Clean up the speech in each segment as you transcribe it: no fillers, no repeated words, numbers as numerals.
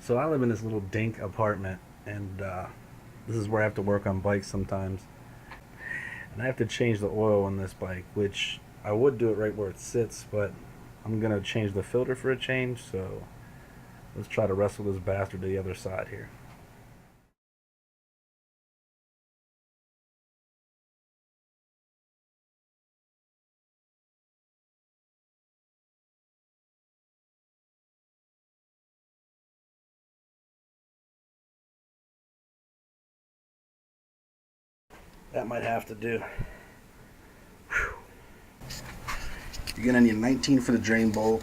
So I live in this little dink apartment, and this is where I have to work on bikes sometimes. And I have to change the oil on this bike, which I would do it right where it sits, but I'm going to change the filter for a change, so let's try to wrestle this bastard to the other side here. That might have to do. Whew. You're going to need a 19 for the drain bolt,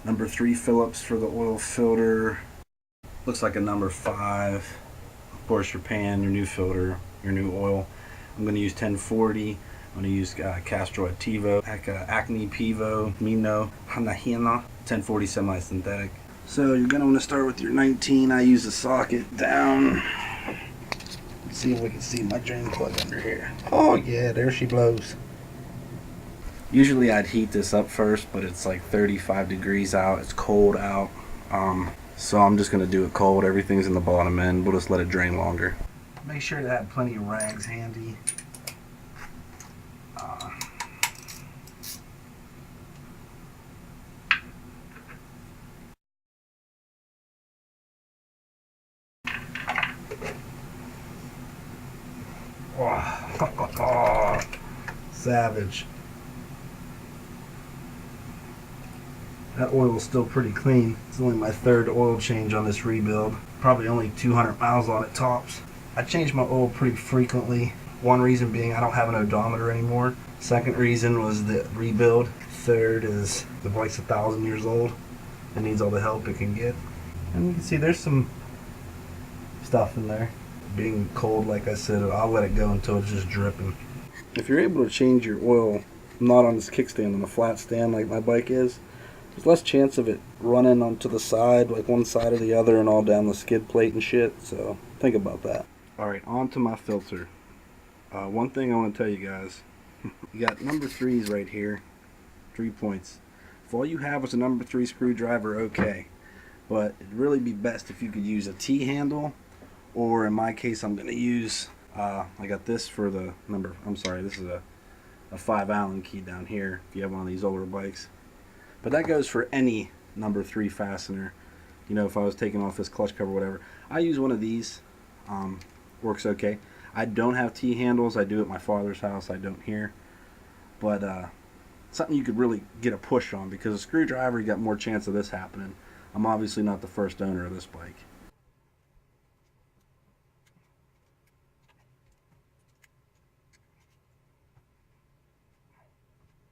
number 3 Phillips for the oil filter, looks like a number 5, of course your pan, your new filter, your new oil. I'm going to use 1040, I'm going to use Castro Ativo, Acme Pivo, Mino, Hanahina, 1040 semi-synthetic. So you're going to want to start with your 19, I use the socket down. See if we can see my drain plug under here. Oh yeah, there she blows. Usually I'd heat this up first, but it's like 35 degrees out. It's cold out. So I'm just going to do it cold. Everything's in the bottom end. We'll just let it drain longer. Make sure to have plenty of rags handy. Oh, savage. That oil is still pretty clean. It's only my 3rd oil change on this rebuild. Probably only 200 miles on it tops. I change my oil pretty frequently. One reason being I don't have an odometer anymore. Second reason was the rebuild. Third is the bike's 1,000 years old. It needs all the help it can get. And you can see there's some stuff in there. Being cold, like I said, I'll let it go until it's just dripping. If you're able to change your oil not on this kickstand, on a flat stand like my bike is, there's less chance of it running onto the side, like one side or the other, and all down the skid plate and shit. So think about that. Alright, on to my filter. One thing I want to tell you guys. You got number 3s right here. 3 points. If all you have was a number 3 screwdriver, okay. But it'd really be best if you could use a T-handle. Or in my case, I'm going to use, I got this for the number, I'm sorry, this is a 5 Allen key down here, if you have one of these older bikes. But that goes for any number 3 fastener. You know, if I was taking off this clutch cover or whatever. I use one of these, works okay. I don't have T-handles, I do at my father's house, I don't here. But something you could really get a push on, because a screwdriver, you got more chance of this happening. I'm obviously not the first owner of this bike.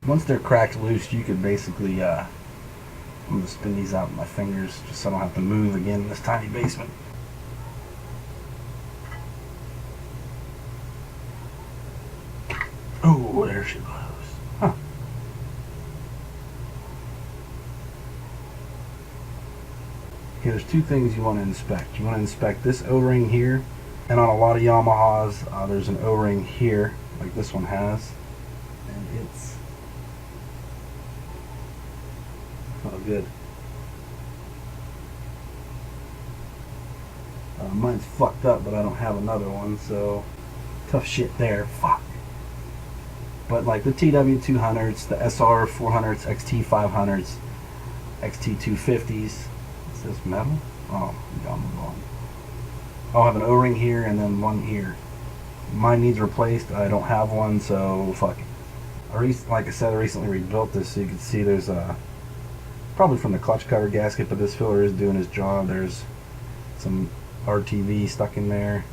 Once they're cracked loose, you could basically, I'm going to spin these out with my fingers just so I don't have to move again in this tiny basement. Oh, there she goes. Huh. Okay, there's 2 things you want to inspect. You want to inspect this O-ring here, and on a lot of Yamahas, there's an O-ring here, like this one has, and it's oh, good. Mine's fucked up, but I don't have another one, so tough shit there. Fuck. But like the TW200s, the SR400s, XT500s, XT250s. Is this metal? Oh, down the bottom. I'll have an O-ring here and then one here. Mine needs replaced. I don't have one, so fuck it. Like I said, I recently rebuilt this, so you can see there's a probably from the clutch cover gasket, but this filler is doing his job. There's some RTV stuck in there.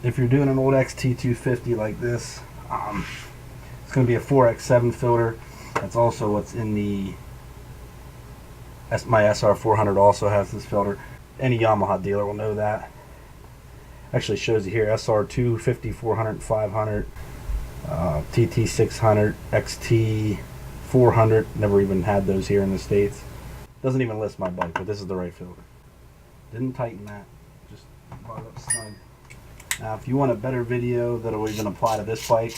If you're doing an old XT250 like this, it's going to be a 4x7 filter. That's also what's in the my SR400 also has this filter. Any Yamaha dealer will know that. Actually shows you here SR250, 400, 500, TT600, XT400. Never even had those here in the States. Doesn't even list my bike, but this is the right filter. Didn't tighten that, just brought it up snug. Now if you want a better video that'll even apply to this bike,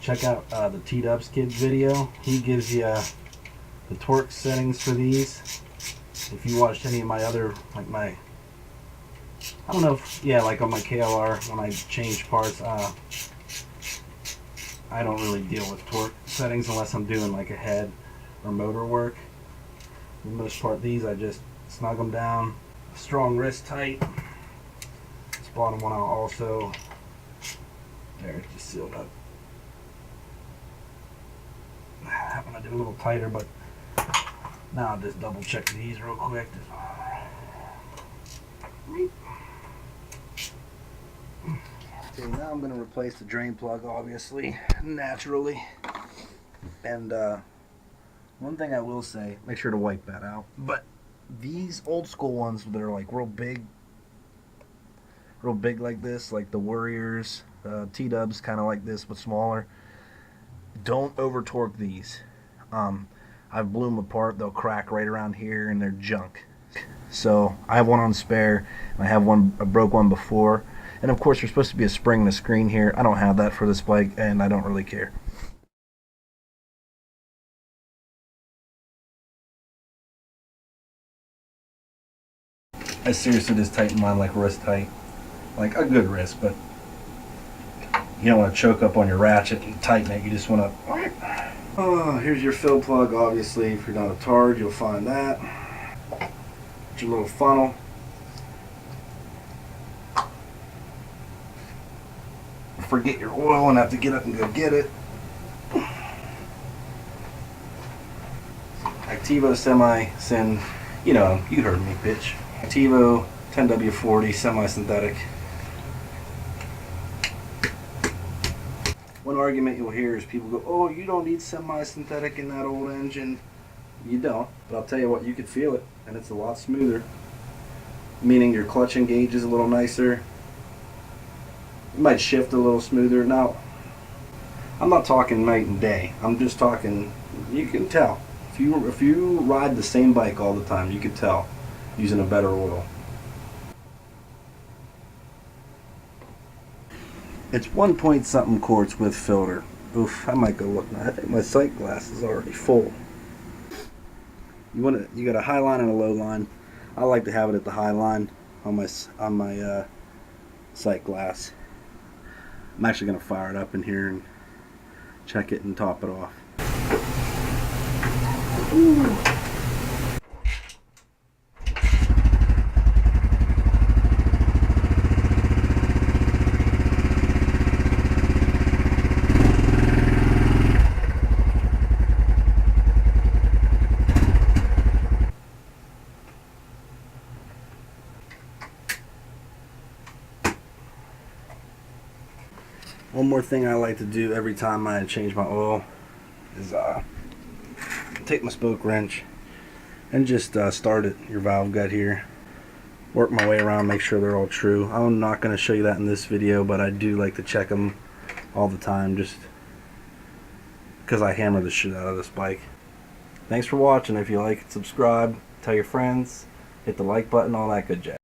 check out the T-Dubs Kid video. He gives you the torque settings for these. If you watched any of my other, like my, I don't know if, yeah, like on my KLR, when I change parts, I don't really deal with torque settings unless I'm doing like a head or motor work. For the most part, these I just snug them down, strong wrist tight. This bottom one I'll also, there, it's just sealed up. That one I do a little tighter, but now I'll just double check these real quick. Okay, now I'm going to replace the drain plug, obviously, naturally. And one thing I will say, make sure to wipe that out. But these old school ones that are like real big like this, like the Warriors, T-dubs, kind of like this but smaller, don't over torque these. I've blew them apart. They'll crack right around here and they're junk. So I have one on spare, and I have one, I broke one before, and of course there's supposed to be a spring and a screen here. I don't have that for this bike, and I don't really care. I seriously just tighten mine like wrist tight, like a good wrist, but you don't want to choke up on your ratchet and tighten it. You just want to. Oh, here's your fill plug. Obviously, if you're not a tard, you'll find that. Your little funnel. Forget your oil and have to get up and go get it. Activo semi-syn, you know, you heard me, bitch. Activo 10W40 semi-synthetic. One argument you'll hear is people go, oh, you don't need semi-synthetic in that old engine. You don't, but I'll tell you what, you could feel it, and it's a lot smoother. Meaning your clutch engage is a little nicer. You might shift a little smoother. Now, I'm not talking night and day. I'm just talking, you can tell. If you ride the same bike all the time, you could tell using a better oil. It's 1 point something quarts with filter. Oof, I might go look now. I think my sight glass is already full. You got a high line and a low line. I like to have it at the high line on my sight glass. I'm actually going to fire it up in here and check it and top it off. Ooh. One more thing I like to do every time I change my oil is take my spoke wrench and just start it, your valve gut here. Work my way around, make sure they're all true. I'm not going to show you that in this video, but I do like to check them all the time just because I hammer the shit out of this bike. Thanks for watching. If you like it, subscribe, tell your friends, hit the like button, all that good jazz.